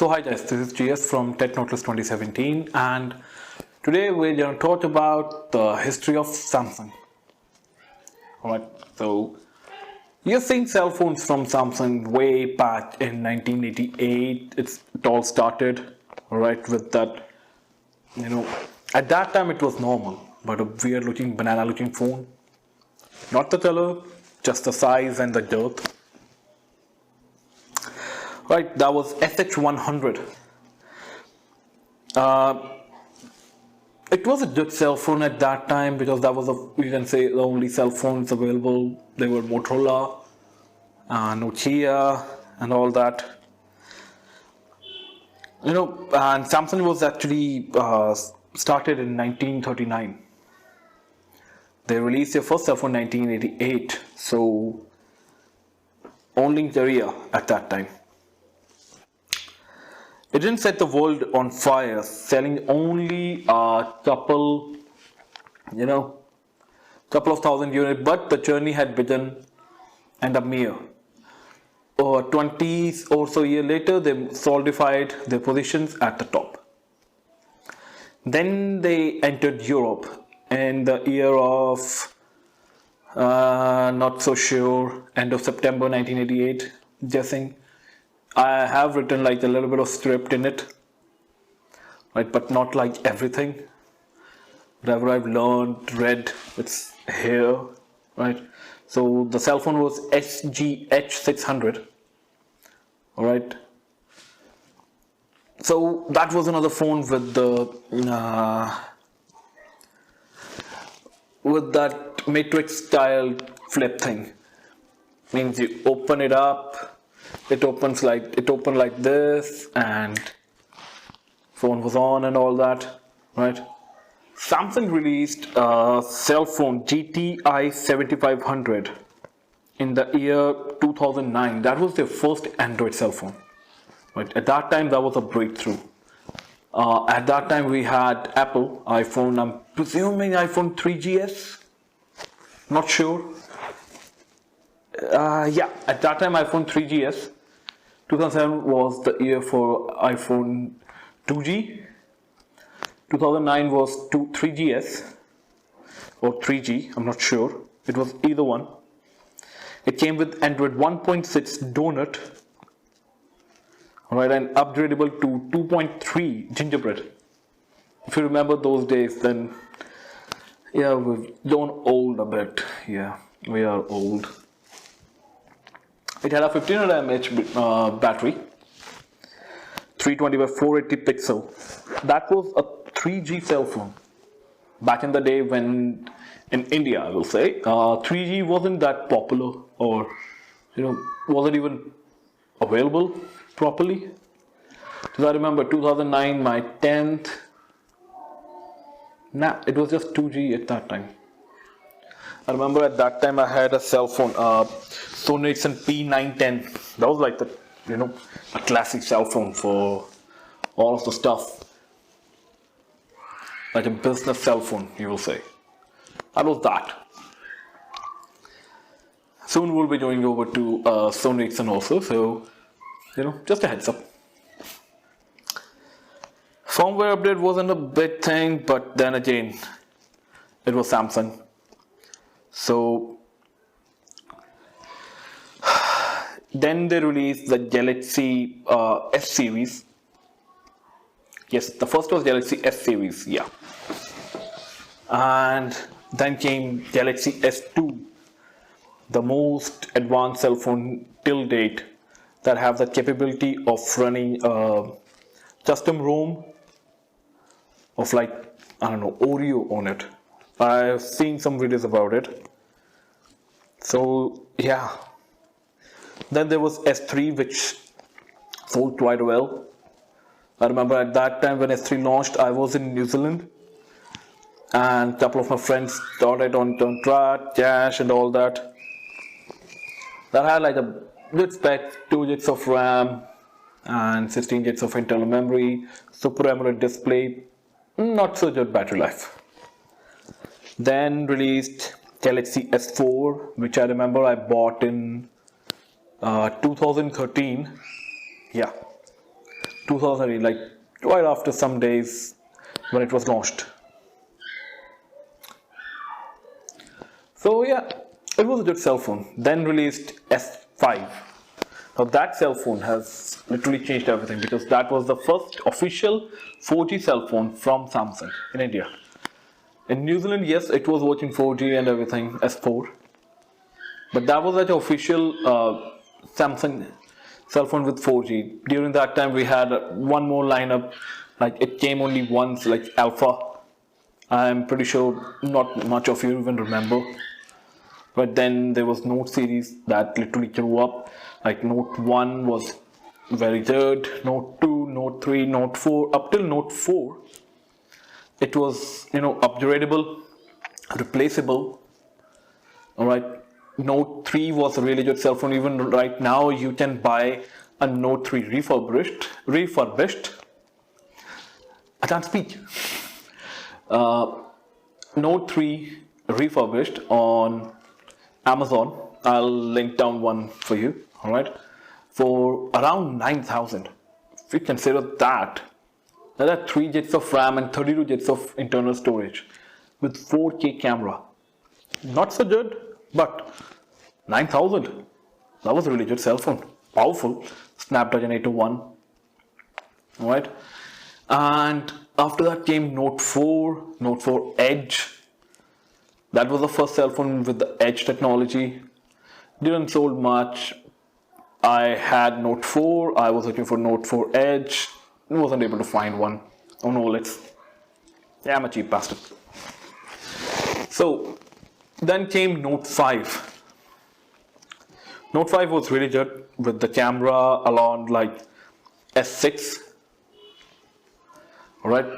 So hi guys, this is GS from Tech Notless 2017 and today we're going to talk about the history of Samsung. Alright, so you're seeing cell phones from Samsung way back in 1988. It all started, alright, with that, at that time it was normal, but a weird looking, banana looking phone. Not the color, just the size and the girth. Right, that was SH100. It was a good cell phone at that time because that was you can say the only cell phones available. They were Motorola, Nokia, and all that. And Samsung was actually started in 1939. They released their first cell phone in 1988. So only in Korea at that time. It didn't set the world on fire, selling only a couple of thousand units, but the journey had begun, and a mere 20 or so years later, they solidified their positions at the top. Then they entered Europe in the year of, not so sure, end of September 1988, guessing. I have written like a little bit of script in it, right? But not like everything. Whatever I've learned, read, it's here, right? So the cell phone was SGH600, all right? So that was another phone with that matrix style flip thing. Means you open it up. It opened like this, and phone was on and all that, right? Samsung released a cell phone GTI 7500 in the year 2009. That was their first Android cell phone, right? At that time, that was a breakthrough. At that time, we had Apple iPhone. I'm presuming iPhone 3GS. Not sure. Yeah, at that time iPhone 3GS. 2007 was the year for iPhone 2G. 2009 was 3GS or 3G, I'm not sure. It was either one. It came with Android 1.6 Donut, alright, and upgradable to 2.3 Gingerbread. If you remember those days, then yeah, we've grown old a bit. Yeah, we are old. It had a 1500 mAh battery, 320 by 480 pixel. That was a 3G cell phone. Back in the day when, in India I will say, 3G wasn't that popular or, wasn't even available properly. Because I remember 2009, my 10th, it was just 2G at that time. I remember at that time I had a cell phone, Sony Ericsson P910. That was like the, a classic cell phone for all of the stuff. Like a business cell phone, you will say. That was that. Soon we'll be going over to Sony Ericsson also, so, just a heads up. Firmware update wasn't a big thing, but then again, it was Samsung. So then they released the Galaxy S series. Yes, the first was Galaxy S series, yeah. And then came Galaxy S2, the most advanced cell phone till date that have the capability of running custom ROM of like, Oreo on it. I've seen some videos about it. So yeah. Then there was S3, which sold quite well. I remember at that time when S3 launched, I was in New Zealand, and a couple of my friends started on contract, cash, and all that. That had like a good spec, 2 gigs of RAM and 16 gigs of internal memory, Super AMOLED display, not so good battery life. Then released Galaxy S4, which I remember I bought in 2013. Yeah, 2008, like right after some days when it was launched. So yeah, it was a good cell phone. Then released S5. Now that cell phone has literally changed everything because that was the first official 4G cell phone from Samsung in India. In New Zealand, yes, it was watching 4G and everything, S4. But that was like an official Samsung cell phone with 4G. During that time, we had one more lineup. Like it came only once, like Alpha. I'm pretty sure not much of you even remember. But then there was Note series that literally grew up. Like Note 1 was very good, Note 2, Note 3, Note 4, up till Note 4. It was, upgradable, replaceable. Alright. Note 3 was a really good cell phone. Even right now you can buy a Note 3 refurbished. I can't speak. Note 3 refurbished on Amazon. I'll link down one for you. Alright. For around 9,000. If you consider that, there are 3 gigs of RAM and 32 gigs of internal storage with 4K camera. Not so good, but 9,000. That was a really good cell phone. Powerful. Snapdragon 801. Alright. And after that came Note 4, Note 4 Edge. That was the first cell phone with the Edge technology. Didn't sold much. I had Note 4. I was looking for Note 4 Edge. Wasn't able to find one on OLX. Yeah, I'm a cheap bastard. So then came Note 5. Note 5 was really good with the camera along like S6. Alright.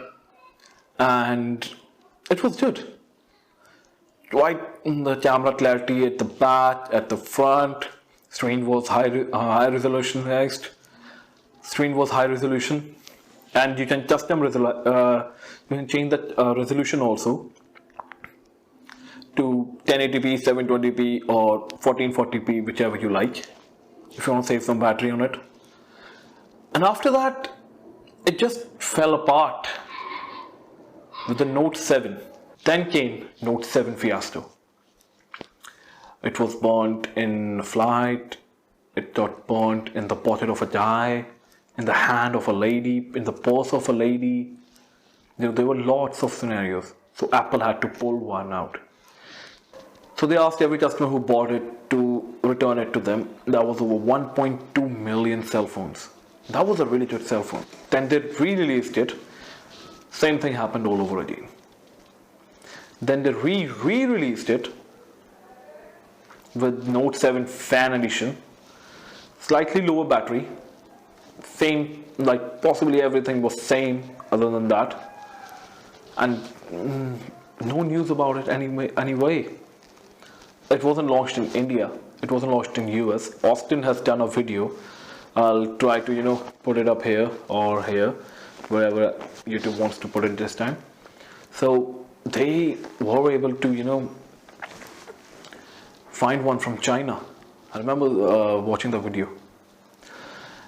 And it was good. Right in the camera clarity at the back, at the front. Screen was high resolution next. Screen was high resolution. And you can change the resolution also to 1080p, 720p or 1440p, whichever you like, if you want to save some battery on it. And after that, it just fell apart with the Note 7. Then came Note 7 Fiasto. It was burnt in flight, it got burnt in the pocket of a guy, in the hand of a lady, in the purse of a lady. There were lots of scenarios. So Apple had to pull one out. So they asked every customer who bought it to return it to them. That was over 1.2 million cell phones. That was a really good cell phone. Then they re-released it. Same thing happened all over again. Then they re-released it with Note 7 Fan Edition. Slightly lower battery. Same, like possibly everything was same other than that. And no news about it anyway. It wasn't launched in India. It wasn't launched in US. Austin has done a video. I'll try to, put it up here or here, wherever YouTube wants to put it this time. So they were able to, find one from China. I remember watching the video.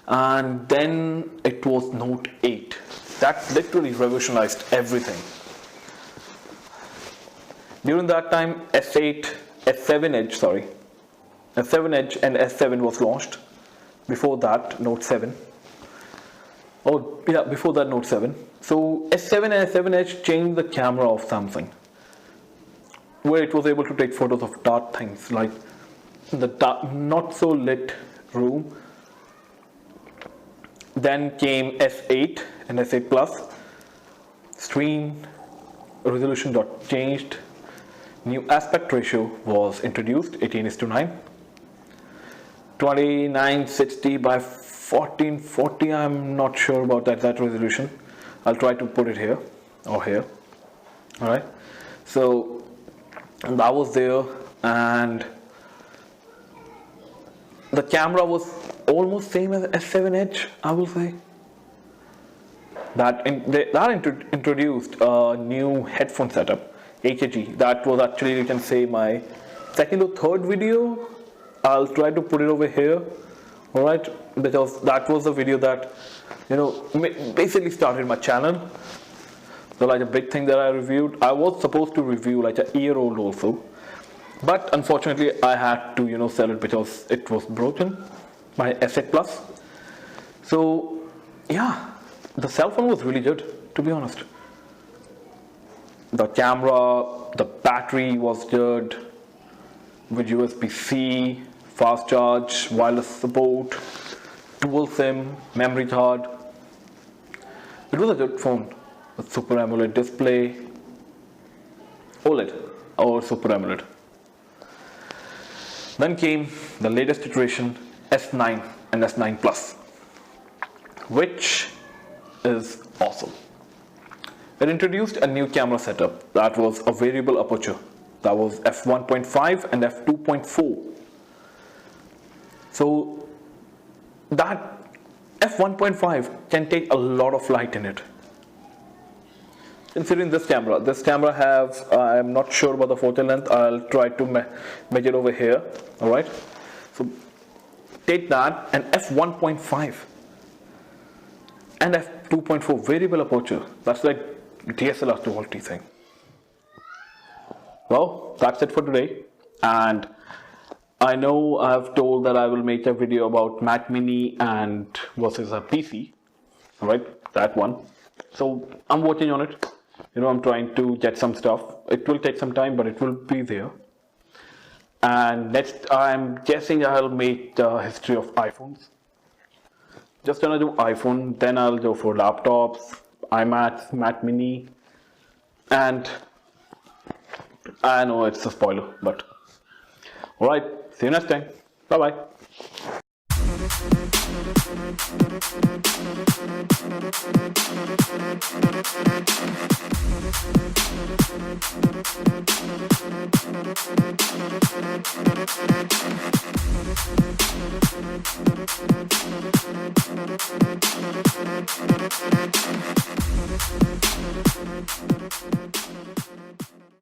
And then it was Note 8. That literally revolutionized everything. During that time, S7 Edge and S7 was launched. Before that, Note 7. Oh yeah, before that Note 7. So S7 and S7 Edge changed the camera of Samsung, where it was able to take photos of dark things, like the dark, not so lit room. Then came S8 and S8 Plus. Screen resolution got changed. New aspect ratio was introduced, 18:9. 2960 by 1440. I'm not sure about that resolution. I'll try to put it here or here. All right. So that was there, and the camera was almost same as S7 Edge, I will say. That introduced a new headphone setup, HAG. That was actually, you can say, my second or third video. I'll try to put it over here. All right. because that was the video that, basically started my channel. So like a big thing that I reviewed. I was supposed to review like a year-old also, but unfortunately I had to sell it because it was broken, my S8 Plus. So yeah, the cell phone was really good, to be honest. The camera, the battery was good, with USB-C, fast charge, wireless support, dual SIM, memory card. It was a good phone with Super AMOLED display, OLED or Super AMOLED. Then came the latest iteration, S9 and S9 Plus, which is awesome. It introduced a new camera setup that was a variable aperture. That was f1.5 and f2.4. So that f1.5 can take a lot of light in it. Considering this camera have, I'm not sure about the photo length, I'll try to measure over here, alright? So take that and f1.5 and f2.4 variable aperture, that's like DSLR quality thing. Well, that's it for today, and I know I've told that I will make a video about Mac Mini and versus a PC, alright, that one. So I'm working on it. I'm trying to get some stuff. It will take some time, but it will be there. And next, I'm guessing I'll make the history of iPhones. Just gonna do iPhone, then I'll go for laptops, iMacs, Mac Mini, and I know it's a spoiler, but alright, see you next time. Bye bye.